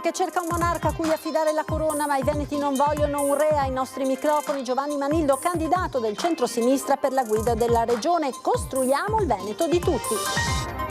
che cerca un monarca a cui affidare la corona, ma i veneti non vogliono un re. Ai nostri microfoni Giovanni Manildo, candidato del centro-sinistra per la guida della regione. Costruiamo il Veneto di tutti.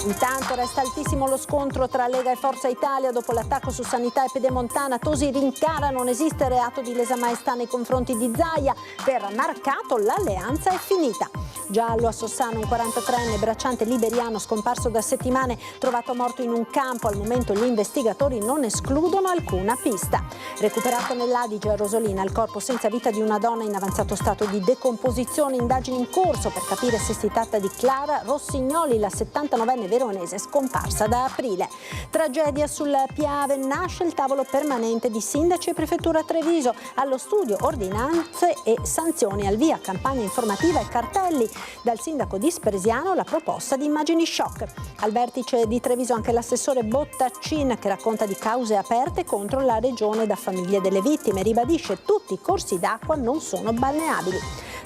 Intanto resta altissimo lo scontro tra Lega e Forza Italia dopo l'attacco su Sanità e Pedemontana. Tosi rincara: non esiste reato di lesa maestà nei confronti di Zaia. Per Marcato l'alleanza è finita. Giallo a Sossano, un 43enne bracciante liberiano scomparso da settimane, trovato morto in un campo. Al momento gli investigatori non escludono alcuna pista. Recuperato nell'Adige a Rosolina il corpo senza vita di una donna in avanzato stato di decomposizione. Indagini in corso per capire se si tratta di Clara Rossignoli, la 79enne veronese scomparsa da aprile. Tragedia sul Piave, nasce il tavolo permanente di sindaci e prefettura Treviso. Allo studio ordinanze e sanzioni, al via campagna informativa e cartelli. Dal sindaco di Spresiano la proposta di immagini shock. Al vertice di Treviso anche l'assessore Bottaccin, che racconta di cause aperte contro la regione da famiglie delle vittime. Ribadisce: tutti i corsi d'acqua non sono balneabili.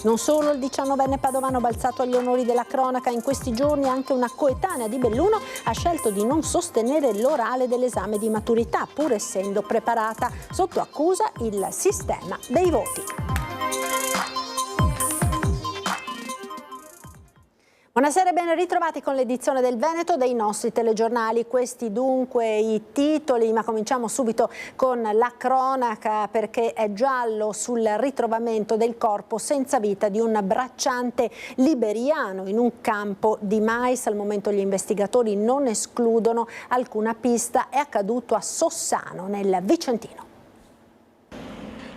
Non solo, il 19enne padovano balzato agli onori della cronaca. In questi giorni anche una coetanea di Belluno ha scelto di non sostenere l'orale dell'esame di maturità, pur essendo preparata. Sotto accusa il sistema dei voti. Buonasera e ben ritrovati con l'edizione del Veneto dei nostri telegiornali. Questi dunque i titoli, ma cominciamo subito con la cronaca, perché è giallo sul ritrovamento del corpo senza vita di un bracciante liberiano in un campo di mais. Al momento gli investigatori non escludono alcuna pista. È accaduto a Sossano, nel Vicentino.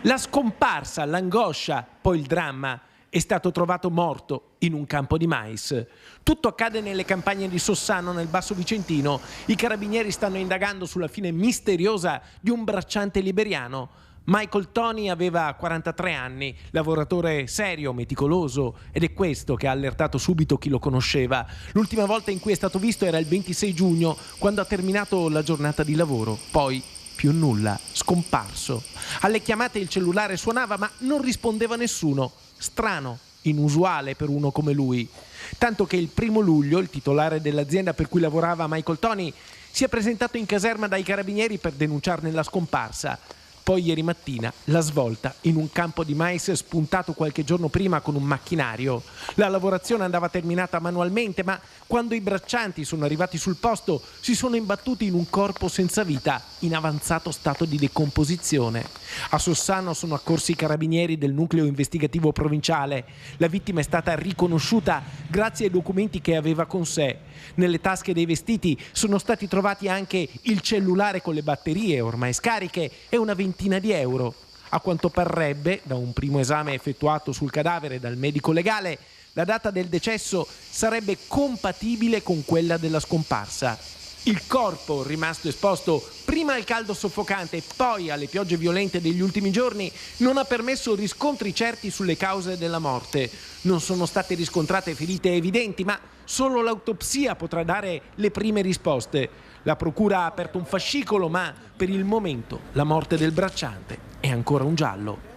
La scomparsa, l'angoscia, poi il dramma. È stato trovato morto in un campo di mais. Tutto accade nelle campagne di Sossano, nel Basso Vicentino. I carabinieri stanno indagando sulla fine misteriosa di un bracciante liberiano. Michael Tony aveva 43 anni, lavoratore serio, meticoloso, ed è questo che ha allertato subito chi lo conosceva. L'ultima volta in cui è stato visto era il 26 giugno, quando ha terminato la giornata di lavoro. Poi più nulla, scomparso. Alle chiamate il cellulare suonava, ma non rispondeva nessuno. Strano, inusuale per uno come lui. Tanto che il 1° luglio il titolare dell'azienda per cui lavorava Michael Tony si è presentato in caserma dai carabinieri per denunciarne la scomparsa. Poi ieri mattina la svolta in un campo di mais spuntato qualche giorno prima con un macchinario. La lavorazione andava terminata manualmente, ma quando i braccianti sono arrivati sul posto si sono imbattuti in un corpo senza vita in avanzato stato di decomposizione. A Sossano sono accorsi i carabinieri del nucleo investigativo provinciale. La vittima è stata riconosciuta grazie ai documenti che aveva con sé. Nelle tasche dei vestiti sono stati trovati anche il cellulare con le batterie ormai scariche e una ventina di euro. A quanto parrebbe, da un primo esame effettuato sul cadavere dal medico legale, la data del decesso sarebbe compatibile con quella della scomparsa. Il corpo, rimasto esposto prima al caldo soffocante e poi alle piogge violente degli ultimi giorni, non ha permesso riscontri certi sulle cause della morte. Non sono state riscontrate ferite evidenti, ma solo l'autopsia potrà dare le prime risposte. La procura ha aperto un fascicolo, ma per il momento la morte del bracciante è ancora un giallo.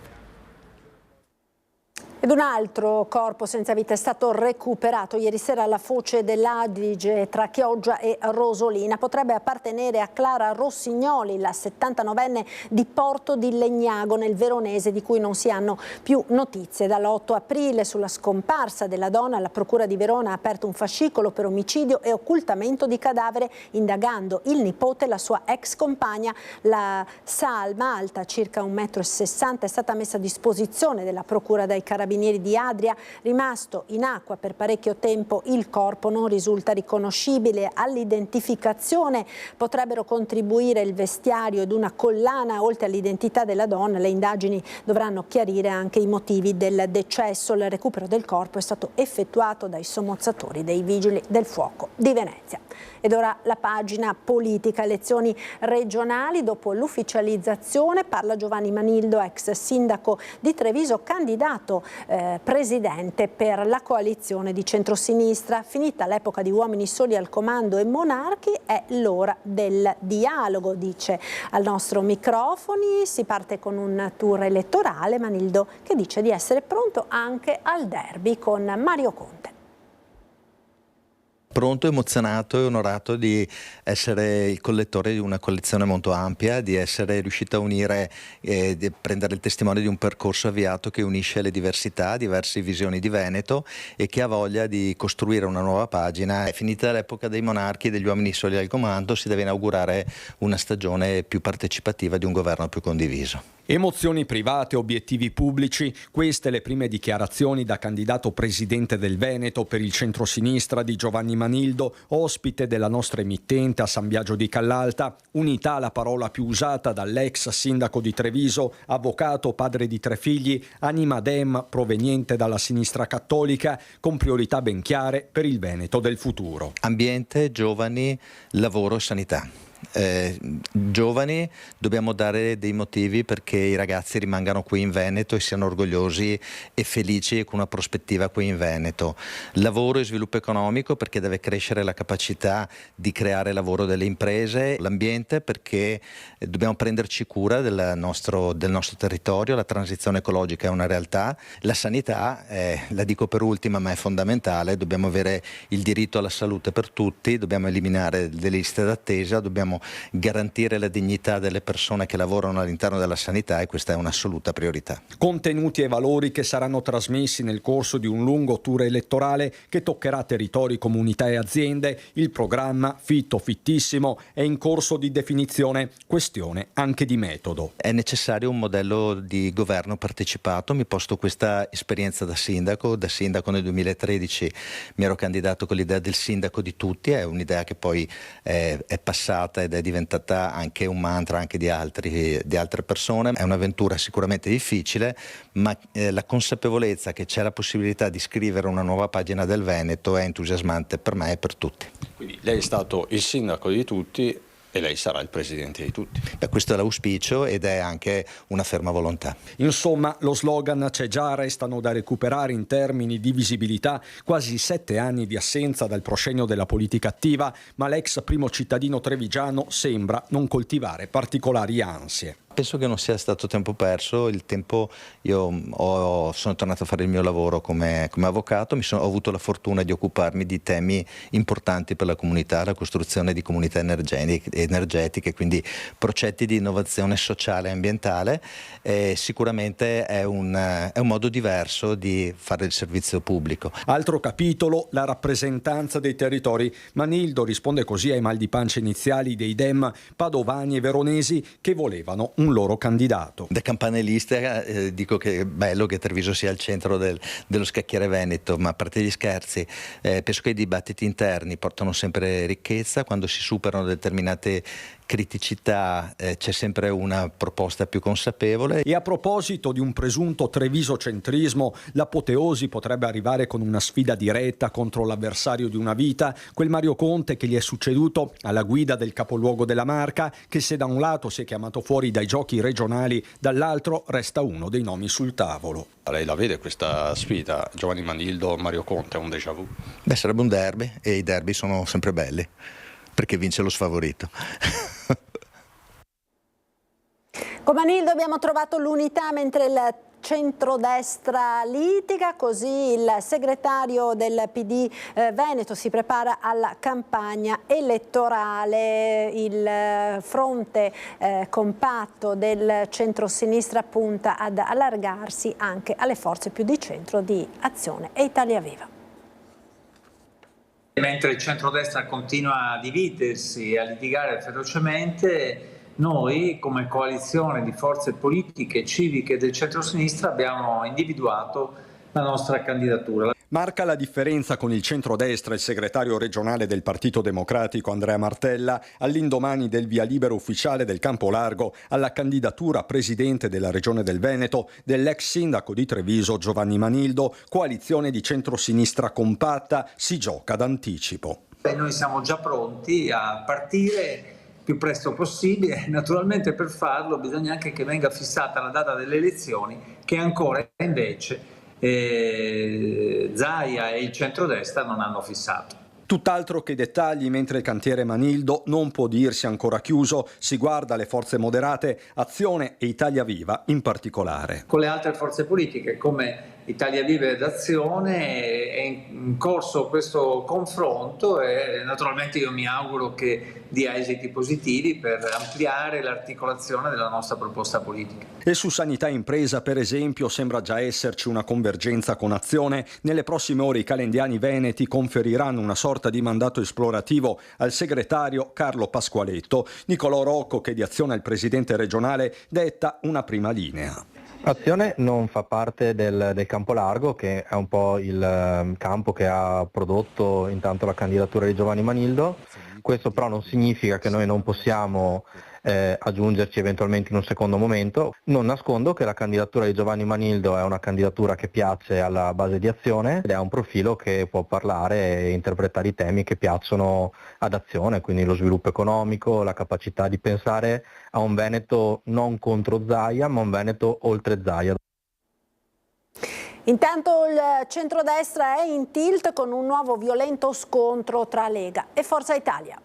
Ed un altro corpo senza vita è stato recuperato ieri sera alla foce dell'Adige tra Chioggia e Rosolina. Potrebbe appartenere a Clara Rossignoli, la 79enne di Porto di Legnago nel Veronese, di cui non si hanno più notizie. Dall'8 aprile sulla scomparsa della donna la Procura di Verona ha aperto un fascicolo per omicidio e occultamento di cadavere, indagando il nipote e la sua ex compagna. La salma, alta circa 1,60 m, è stata messa a disposizione della Procura dai carabinieri di Adria. Rimasto in acqua per parecchio tempo, il corpo non risulta riconoscibile. All'identificazione potrebbero contribuire il vestiario ed una collana. Oltre all'identità della donna, le indagini dovranno chiarire anche i motivi del decesso. Il recupero del corpo è stato effettuato dai sommozzatori dei Vigili del Fuoco di Venezia. Ed ora la pagina politica, elezioni regionali. Dopo l'ufficializzazione parla Giovanni Manildo, ex sindaco di Treviso, candidato presidente per la coalizione di centrosinistra. Finita l'epoca di uomini soli al comando e monarchi, è l'ora del dialogo, dice al nostro microfoni. Si parte con un tour elettorale. Manildo che dice di essere pronto anche al derby con Mario Conte. Pronto, emozionato e onorato di essere il collettore di una collezione molto ampia, di essere riuscito a unire e di prendere il testimone di un percorso avviato che unisce le diversità, diverse visioni di Veneto e che ha voglia di costruire una nuova pagina. È finita l'epoca dei monarchi e degli uomini soli al comando, si deve inaugurare una stagione più partecipativa di un governo più condiviso. Emozioni private, obiettivi pubblici, queste le prime dichiarazioni da candidato presidente del Veneto per il centrosinistra di Giovanni Manildo, ospite della nostra emittente a San Biagio di Callalta. Unità, la parola più usata dall'ex sindaco di Treviso, avvocato, padre di 3 figli, anima dem proveniente dalla sinistra cattolica, con priorità ben chiare per il Veneto del futuro. Ambiente, giovani, lavoro e sanità. Giovani, dobbiamo dare dei motivi perché i ragazzi rimangano qui in Veneto e siano orgogliosi e felici con una prospettiva qui in Veneto. Lavoro e sviluppo economico perché deve crescere la capacità di creare lavoro delle imprese. L'ambiente perché dobbiamo prenderci cura del nostro territorio, la transizione ecologica è una realtà. La sanità, la dico per ultima ma è fondamentale, dobbiamo avere il diritto alla salute per tutti, dobbiamo eliminare delle liste d'attesa, dobbiamo garantire la dignità delle persone che lavorano all'interno della sanità e questa è un'assoluta priorità. Contenuti e valori che saranno trasmessi nel corso di un lungo tour elettorale che toccherà territori, comunità e aziende. Il programma, fitto, fittissimo, è in corso di definizione, questione anche di metodo. È necessario un modello di governo partecipato, mi posto questa esperienza da sindaco nel 2013 mi ero candidato con l'idea del sindaco di tutti, è un'idea che poi è passata ed è diventata anche un mantra anche di altre persone. È un'avventura sicuramente difficile, ma la consapevolezza che c'è la possibilità di scrivere una nuova pagina del Veneto è entusiasmante per me e per tutti. Quindi lei è stato il sindaco di tutti e lei sarà il presidente di tutti. Questo è l'auspicio ed è anche una ferma volontà. Insomma, lo slogan c'è già, restano da recuperare in termini di visibilità quasi 7 anni di assenza dal proscenio della politica attiva, ma l'ex primo cittadino trevigiano sembra non coltivare particolari ansie. Penso che non sia stato tempo perso, sono tornato a fare il mio lavoro come avvocato, ho avuto la fortuna di occuparmi di temi importanti per la comunità, la costruzione di comunità energetiche, quindi progetti di innovazione sociale e ambientale. Sicuramente è un modo diverso di fare il servizio pubblico. Altro capitolo, la rappresentanza dei territori. Manildo risponde così ai mal di pancia iniziali dei Dem padovani e veronesi che volevano un loro candidato. Da campanellista dico che è bello che Treviso sia al centro dello scacchiere veneto, ma a parte gli scherzi, penso che i dibattiti interni portano sempre ricchezza, quando si superano determinate criticità c'è sempre una proposta più consapevole. E a proposito di un presunto trevisocentrismo, l'apoteosi potrebbe arrivare con una sfida diretta contro l'avversario di una vita, quel Mario Conte che gli è succeduto alla guida del capoluogo della Marca, che se da un lato si è chiamato fuori dai giochi regionali, dall'altro resta uno dei nomi sul tavolo. Lei la vede questa sfida, Giovanni Manildo, Mario Conte, è un déjà vu? Sarebbe un derby e i derby sono sempre belli perché vince lo sfavorito. Con Manildo abbiamo trovato l'unità mentre il centrodestra litiga, così il segretario del PD Veneto si prepara alla campagna elettorale. Il fronte compatto del centrosinistra punta ad allargarsi anche alle forze più di centro di Azione e Italia Viva. Mentre il centrodestra continua a dividersi e a litigare ferocemente, noi come coalizione di forze politiche e civiche del centrosinistra abbiamo individuato la nostra candidatura. Marca la differenza con il centrodestra il segretario regionale del Partito Democratico Andrea Martella, all'indomani del via libera ufficiale del Campo Largo alla candidatura a presidente della Regione del Veneto dell'ex sindaco di Treviso Giovanni Manildo. Coalizione di centrosinistra compatta, si gioca d'anticipo. Noi siamo già pronti a partire più presto possibile. Naturalmente per farlo bisogna anche che venga fissata la data delle elezioni, che ancora invece Zaia e il centrodestra non hanno fissato. Tutt'altro che dettagli, mentre il cantiere Manildo non può dirsi ancora chiuso, si guarda alle forze moderate, Azione e Italia Viva in particolare. Con le altre forze politiche come Italia Viva ed Azione è in corso questo confronto e naturalmente io mi auguro che dia esiti positivi per ampliare l'articolazione della nostra proposta politica. E su sanità e impresa, per esempio, sembra già esserci una convergenza con Azione. Nelle prossime ore i calendiani veneti conferiranno una sorta di mandato esplorativo al segretario Carlo Pasqualetto. Nicolò Rocco, che di Azione è il presidente regionale, detta una prima linea. Azione non fa parte del campo largo, che è un po' il campo che ha prodotto intanto la candidatura di Giovanni Manildo. Questo però non significa che noi non possiamo aggiungerci eventualmente in un secondo momento. Non nascondo che la candidatura di Giovanni Manildo è una candidatura che piace alla base di Azione ed è un profilo che può parlare e interpretare i temi che piacciono ad Azione, quindi lo sviluppo economico, la capacità di pensare a un Veneto non contro Zaia, ma un Veneto oltre Zaia. Intanto il centrodestra è in tilt con un nuovo violento scontro tra Lega e Forza Italia.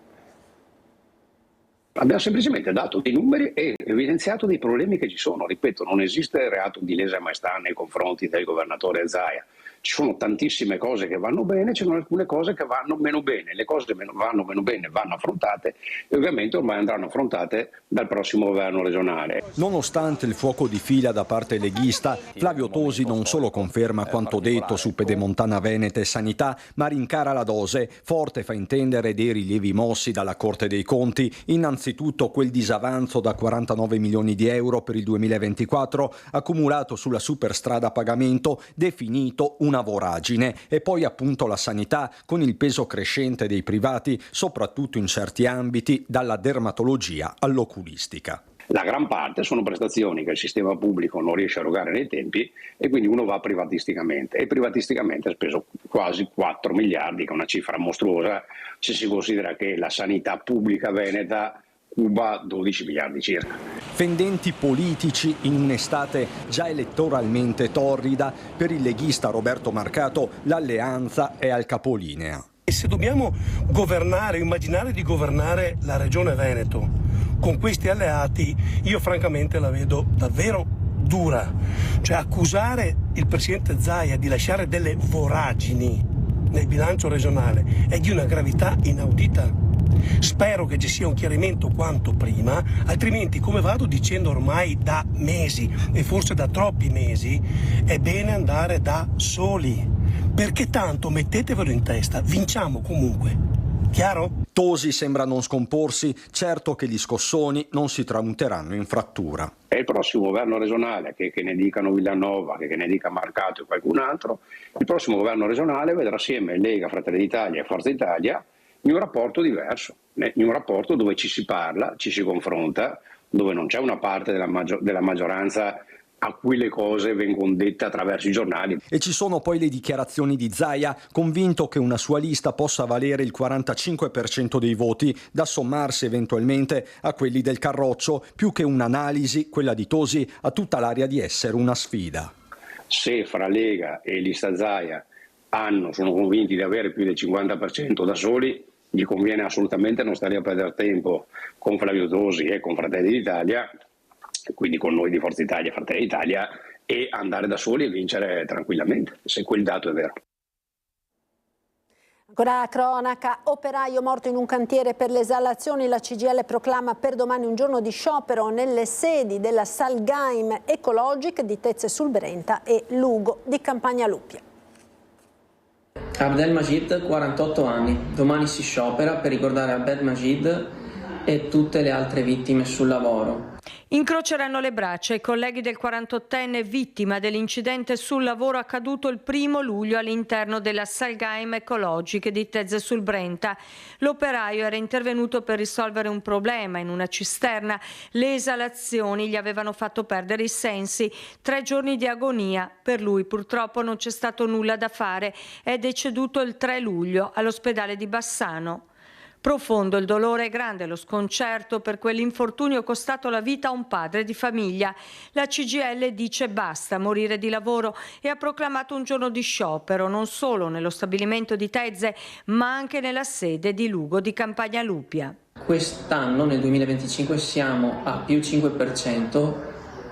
Abbiamo semplicemente dato dei numeri e evidenziato dei problemi che ci sono. Ripeto, non esiste reato di lesa maestà nei confronti del governatore Zaia. Ci sono tantissime cose che vanno bene, ci sono alcune cose che vanno meno bene. Le cose che vanno meno bene vanno affrontate e ovviamente ormai andranno affrontate dal prossimo governo regionale. Nonostante il fuoco di fila da parte leghista, Flavio Tosi non solo conferma quanto detto su Pedemontana Veneta e sanità, ma rincara la dose. Forte fa intendere dei rilievi mossi dalla Corte dei Conti, innanzitutto quel disavanzo da 49 milioni di euro per il 2024 accumulato sulla superstrada a pagamento, definito una voragine, e poi appunto la sanità con il peso crescente dei privati, soprattutto in certi ambiti, dalla dermatologia all'oculistica. La gran parte sono prestazioni che il sistema pubblico non riesce a erogare nei tempi e quindi uno va privatisticamente e privatisticamente ha speso quasi 4 miliardi, che è una cifra mostruosa se si considera che la sanità pubblica veneta cuba 12 miliardi circa. Fendenti politici in un'estate già elettoralmente torrida, per il leghista Roberto Marcato l'alleanza è al capolinea. E se dobbiamo governare, immaginare di governare la regione Veneto con questi alleati, io francamente la vedo davvero dura. Cioè accusare il presidente Zaia di lasciare delle voragini nel bilancio regionale è di una gravità inaudita. Spero che ci sia un chiarimento quanto prima, altrimenti, come vado dicendo ormai da mesi e forse da troppi mesi, è bene andare da soli, perché tanto mettetevelo in testa, vinciamo comunque. Chiaro? Tosi sembra non scomporsi, certo che gli scossoni non si tramuteranno in frattura. È il prossimo governo regionale, che ne dicano Villanova, che ne dica Marcato e qualcun altro, il prossimo governo regionale vedrà assieme Lega, Fratelli d'Italia e Forza Italia in un rapporto diverso, in un rapporto dove ci si parla, ci si confronta, dove non c'è una parte della maggioranza a cui le cose vengono dette attraverso i giornali. E ci sono poi le dichiarazioni di Zaia, convinto che una sua lista possa valere il 45% dei voti, da sommarsi eventualmente a quelli del Carroccio, più che un'analisi, quella di Tosi, ha tutta l'aria di essere una sfida. Se fra Lega e lista Zaia sono convinti di avere più del 50% da soli, gli conviene assolutamente non stare a perdere tempo con Flavio Tosi e con Fratelli d'Italia, quindi con noi di Forza Italia e Fratelli d'Italia, e andare da soli e vincere tranquillamente, se quel dato è vero. Ancora cronaca, operaio morto in un cantiere per le esalazioni, la CGIL proclama per domani un giorno di sciopero nelle sedi della Salgaim Ecologic di Tezze sul Brenta e Lugo di Campagna Luppia. Abdelmajid, 48 anni. Domani si sciopera per ricordare Abdelmajid e tutte le altre vittime sul lavoro. Incroceranno le braccia i colleghi del 48enne vittima dell'incidente sul lavoro accaduto il 1° luglio all'interno della Salgaim Ecologic di Tezze sul Brenta. L'operaio era intervenuto per risolvere un problema in una cisterna. Le esalazioni gli avevano fatto perdere i sensi. 3 giorni di agonia. Per lui purtroppo non c'è stato nulla da fare. È deceduto il 3 luglio all'ospedale di Bassano. Profondo il dolore e grande lo sconcerto per quell'infortunio costato la vita a un padre di famiglia. La CGIL dice basta morire di lavoro e ha proclamato un giorno di sciopero non solo nello stabilimento di Tezze ma anche nella sede di Lugo di Campagna Lupia. Quest'anno, nel 2025, siamo a più 5%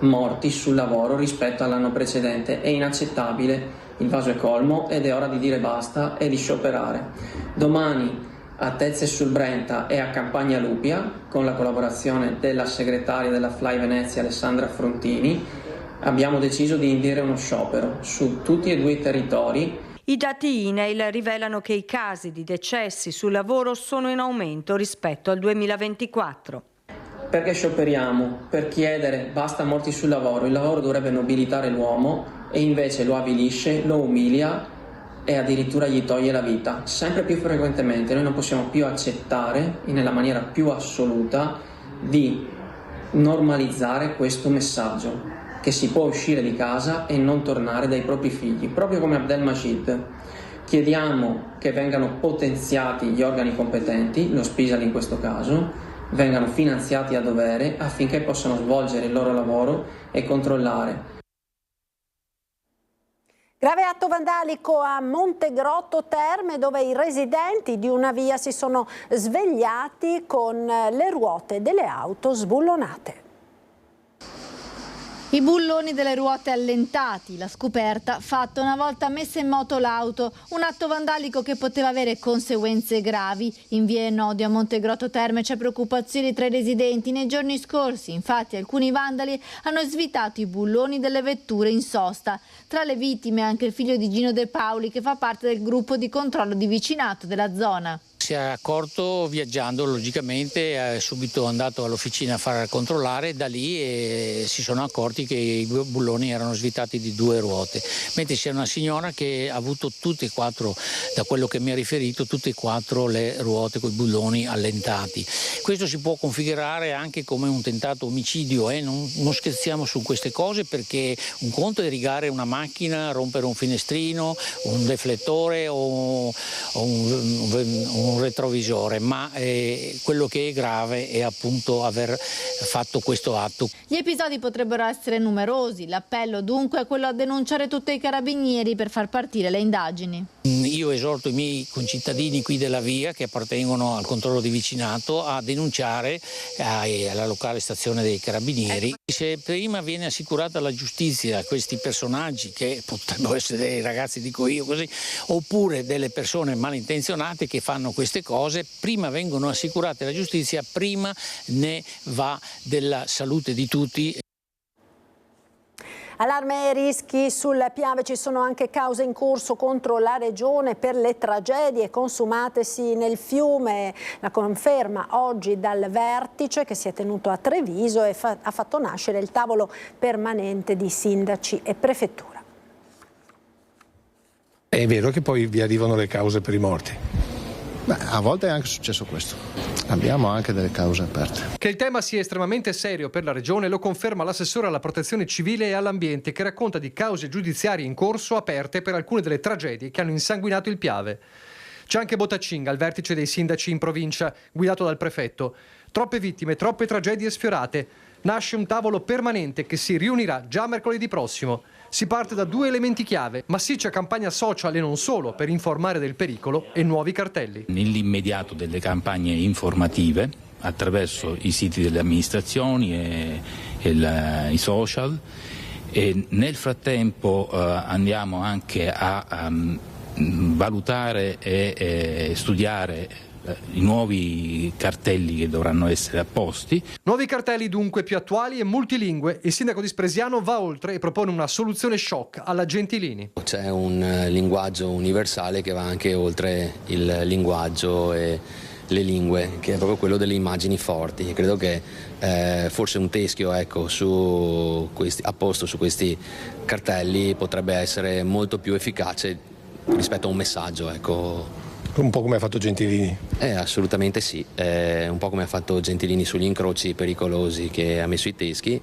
morti sul lavoro rispetto all'anno precedente. È inaccettabile, il vaso è colmo ed è ora di dire basta e di scioperare. Domani a Tezze sul Brenta e a Campagna Lupia, con la collaborazione della segretaria della Fly Venezia Alessandra Frontini, abbiamo deciso di indire uno sciopero su tutti e due i territori. I dati INAIL rivelano che i casi di decessi sul lavoro sono in aumento rispetto al 2024. Perché scioperiamo? Per chiedere basta morti sul lavoro. Il lavoro dovrebbe nobilitare l'uomo e invece lo avvilisce, lo umilia e addirittura gli toglie la vita. Sempre più frequentemente noi non possiamo più accettare, nella maniera più assoluta, di normalizzare questo messaggio, che si può uscire di casa e non tornare dai propri figli, proprio come Abdelmajid. Chiediamo che vengano potenziati gli organi competenti, lo Spisal in questo caso, vengano finanziati a dovere affinché possano svolgere il loro lavoro e controllare. Grave atto vandalico a Montegrotto Terme, dove i residenti di una via si sono svegliati con le ruote delle auto sbullonate. I bulloni delle ruote allentati, la scoperta fatta una volta messa in moto l'auto, un atto vandalico che poteva avere conseguenze gravi. In via Enodio a Montegrotto Terme c'è preoccupazione tra i residenti. Nei giorni scorsi, infatti, alcuni vandali hanno svitato i bulloni delle vetture in sosta. Tra le vittime anche il figlio di Gino De Paoli, che fa parte del gruppo di controllo di vicinato della zona. Si è accorto viaggiando, logicamente, è subito andato all'officina a far controllare, da lì si sono accorti che i bulloni erano svitati di 2 ruote, mentre c'è una signora che ha avuto tutte e 4, da quello che mi ha riferito, tutte e 4 le ruote con i bulloni allentati. Questo si può configurare anche come un tentato omicidio, non scherziamo su queste cose, perché un conto è rigare una macchina, rompere un finestrino, un deflettore o un retrovisore, ma quello che è grave è appunto aver fatto questo atto. Gli episodi potrebbero essere numerosi, l'appello dunque è quello a denunciare tutti i carabinieri per far partire le indagini. Io esorto i miei concittadini qui della via, che appartengono al controllo di vicinato, a denunciare alla locale stazione dei carabinieri. Se prima viene assicurata la giustizia a questi personaggi, che potrebbero essere dei ragazzi, dico io così, oppure delle persone malintenzionate che fanno queste cose, prima vengono assicurate la giustizia, prima ne va della salute di tutti. Allarme e rischi sul Piave, ci sono anche cause in corso contro la Regione per le tragedie consumatesi nel fiume. La conferma oggi dal vertice che si è tenuto a Treviso e ha fatto nascere il tavolo permanente di sindaci e prefettura. È vero che poi vi arrivano le cause per i morti. Beh, a volte è anche successo questo. Abbiamo anche delle cause aperte. Che il tema sia estremamente serio per la Regione lo conferma l'assessore alla protezione civile e all'ambiente, che racconta di cause giudiziarie in corso aperte per alcune delle tragedie che hanno insanguinato il Piave. C'è anche Bottaccinga, al vertice dei sindaci in provincia, guidato dal prefetto. Troppe vittime, troppe tragedie sfiorate. Nasce un tavolo permanente che si riunirà già mercoledì prossimo. Si parte da 2 elementi chiave: massiccia campagna social e non solo, per informare del pericolo, e nuovi cartelli. Nell'immediato delle campagne informative attraverso i siti delle amministrazioni e i social, e nel frattempo andiamo anche a valutare e studiare i nuovi cartelli che dovranno essere apposti. Nuovi cartelli dunque più attuali e multilingue. Il sindaco di Spresiano va oltre e propone una soluzione shock alla Gentilini. C'è un linguaggio universale che va anche oltre il linguaggio e le lingue, che è proprio quello delle immagini forti. Credo che forse un teschio, ecco, apposto su questi cartelli potrebbe essere molto più efficace rispetto a un messaggio, ecco. Un po' come ha fatto Gentilini. Assolutamente sì, un po' come ha fatto Gentilini sugli incroci pericolosi che ha messo i teschi,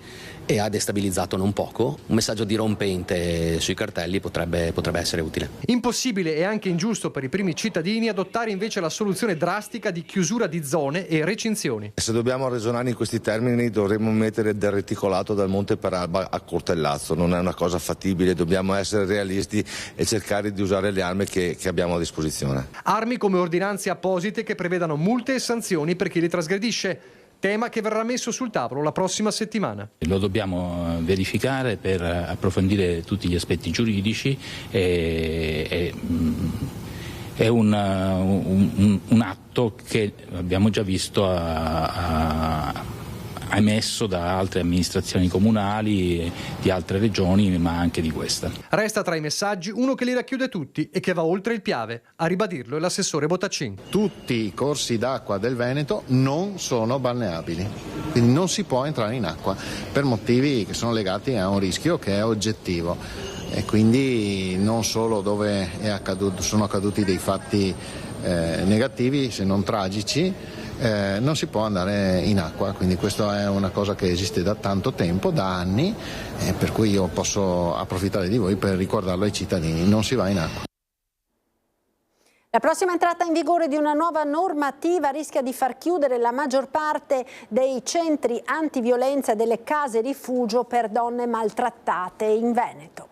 e ha destabilizzato non poco. Un messaggio dirompente sui cartelli potrebbe essere utile. Impossibile e anche ingiusto per i primi cittadini adottare invece la soluzione drastica di chiusura di zone e recinzioni. Se dobbiamo ragionare in questi termini dovremmo mettere del reticolato dal Monte Paralba a Cortellazzo, non è una cosa fattibile, dobbiamo essere realisti e cercare di usare le armi che abbiamo a disposizione. Armi come ordinanze apposite che prevedano multe e sanzioni per chi le trasgredisce. Tema che verrà messo sul tavolo la prossima settimana. Lo dobbiamo verificare per approfondire tutti gli aspetti giuridici. È un atto che abbiamo già visto emesso da altre amministrazioni comunali, di altre regioni, ma anche di questa. Resta tra i messaggi uno che li racchiude tutti e che va oltre il Piave. A ribadirlo è l'assessore Botaccin. Tutti i corsi d'acqua del Veneto non sono balneabili, quindi non si può entrare in acqua per motivi che sono legati a un rischio che è oggettivo. E quindi non solo dove sono accaduti dei fatti negativi, se non tragici, non si può andare in acqua, quindi questa è una cosa che esiste da tanto tempo, da anni, per cui io posso approfittare di voi per ricordarlo ai cittadini, non si va in acqua. La prossima entrata in vigore di una nuova normativa rischia di far chiudere la maggior parte dei centri antiviolenza e delle case rifugio per donne maltrattate in Veneto.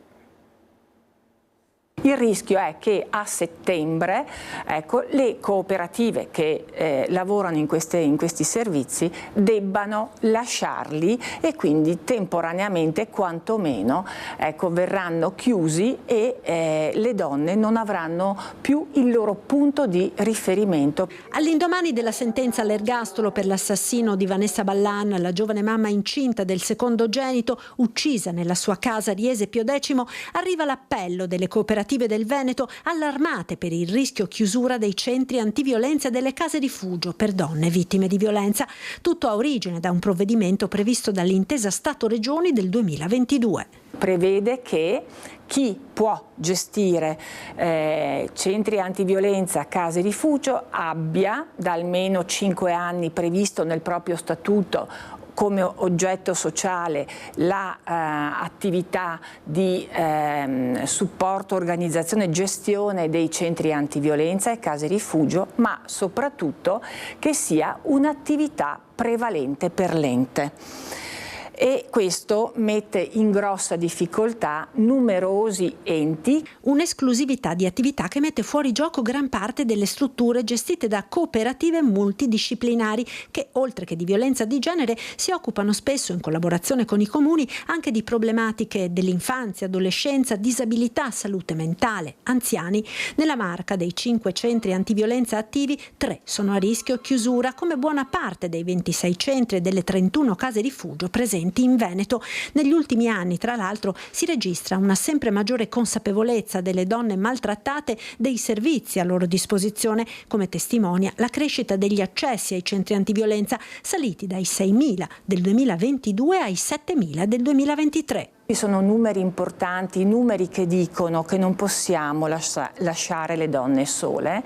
Il rischio è che a settembre le cooperative che lavorano in questi servizi debbano lasciarli e quindi temporaneamente quantomeno verranno chiusi e le donne non avranno più il loro punto di riferimento. All'indomani della sentenza all'ergastolo per l'assassino di Vanessa Ballan, la giovane mamma incinta del secondogenito uccisa nella sua casa a Riese Pio X, arriva l'appello delle cooperative del Veneto allarmate per il rischio chiusura dei centri antiviolenza e delle case rifugio per donne vittime di violenza. Tutto ha origine da un provvedimento previsto dall'intesa Stato-Regioni del 2022. Prevede che chi può gestire centri antiviolenza, case rifugio, abbia da almeno 5 anni previsto nel proprio statuto come oggetto sociale l'attività di supporto, organizzazione e gestione dei centri antiviolenza e case rifugio, ma soprattutto che sia un'attività prevalente per l'ente. E questo mette in grossa difficoltà numerosi enti. Un'esclusività di attività che mette fuori gioco gran parte delle strutture gestite da cooperative multidisciplinari che, oltre che di violenza di genere, si occupano spesso, in collaborazione con i comuni, anche di problematiche dell'infanzia, adolescenza, disabilità, salute mentale, anziani. Nella Marca, dei 5 centri antiviolenza attivi, 3 sono a rischio chiusura, come buona parte dei 26 centri e delle 31 case rifugio presenti in Veneto. Negli ultimi anni, tra l'altro, si registra una sempre maggiore consapevolezza delle donne maltrattate dei servizi a loro disposizione, come testimonia la crescita degli accessi ai centri antiviolenza, saliti dai 6.000 del 2022 ai 7.000 del 2023. Ci sono numeri importanti, numeri che dicono che non possiamo lasciare le donne sole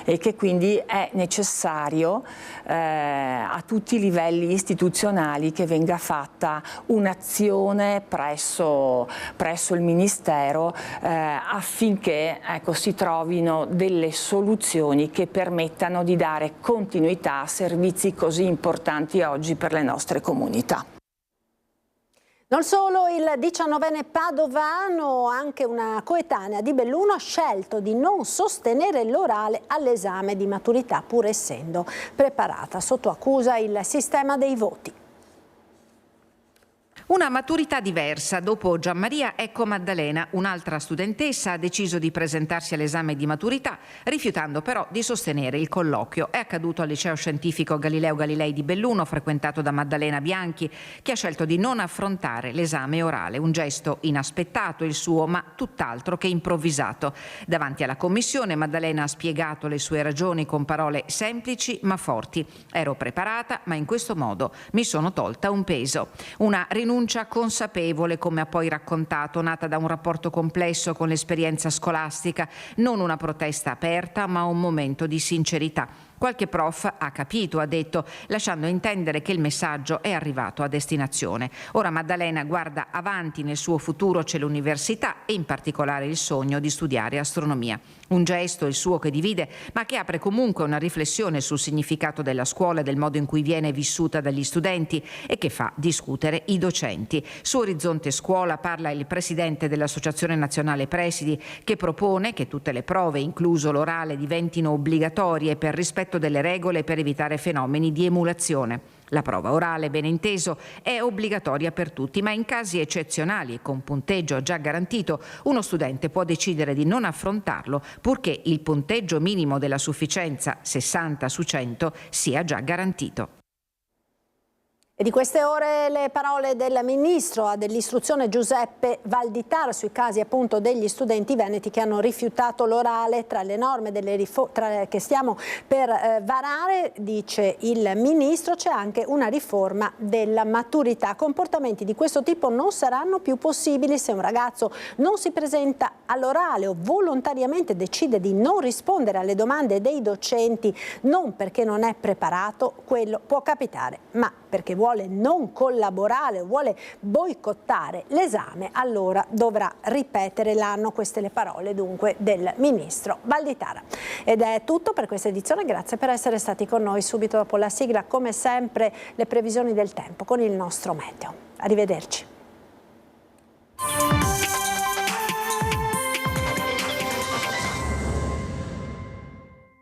e che quindi è necessario a tutti i livelli istituzionali che venga fatta un'azione presso il Ministero affinché si trovino delle soluzioni che permettano di dare continuità a servizi così importanti oggi per le nostre comunità. Non solo, il 19enne padovano, anche una coetanea di Belluno, ha scelto di non sostenere l'orale all'esame di maturità, pur essendo preparata. Sotto accusa il sistema dei voti. Una maturità diversa. Dopo Gianmaria, ecco Maddalena, un'altra studentessa, ha deciso di presentarsi all'esame di maturità, rifiutando però di sostenere il colloquio. È accaduto al liceo scientifico Galileo Galilei di Belluno, frequentato da Maddalena Bianchi, che ha scelto di non affrontare l'esame orale. Un gesto inaspettato il suo, ma tutt'altro che improvvisato. Davanti alla commissione, Maddalena ha spiegato le sue ragioni con parole semplici ma forti. Ero preparata, ma in questo modo mi sono tolta un peso. Una rinuncia consapevole, come ha poi raccontato, nata da un rapporto complesso con l'esperienza scolastica, non una protesta aperta, ma un momento di sincerità. Qualche prof ha capito, ha detto, lasciando intendere che il messaggio è arrivato a destinazione. Ora Maddalena guarda avanti, nel suo futuro c'è l'università e in particolare il sogno di studiare astronomia. Un gesto, il suo, che divide, ma che apre comunque una riflessione sul significato della scuola e del modo in cui viene vissuta dagli studenti e che fa discutere i docenti. Su Orizzonte Scuola parla il presidente dell'Associazione Nazionale Presidi, che propone che tutte le prove, incluso l'orale, diventino obbligatorie per rispetto delle regole e per evitare fenomeni di emulazione. La prova orale, ben inteso, è obbligatoria per tutti, ma in casi eccezionali e con punteggio già garantito, uno studente può decidere di non affrontarlo purché il punteggio minimo della sufficienza, 60 su 100, sia già garantito. E di queste ore le parole del ministro dell'istruzione Giuseppe Valditara sui casi appunto degli studenti veneti che hanno rifiutato l'orale. Tra le norme che stiamo per varare, dice il ministro, c'è anche una riforma della maturità. Comportamenti di questo tipo non saranno più possibili se un ragazzo non si presenta all'orale o volontariamente decide di non rispondere alle domande dei docenti, non perché non è preparato, quello può capitare, ma perché vuole non collaborare o vuole boicottare l'esame, allora dovrà ripetere l'anno. Queste le parole dunque del ministro Valditara. Ed è tutto per questa edizione, grazie per essere stati con noi. Subito dopo la sigla, come sempre, le previsioni del tempo con il nostro meteo. Arrivederci.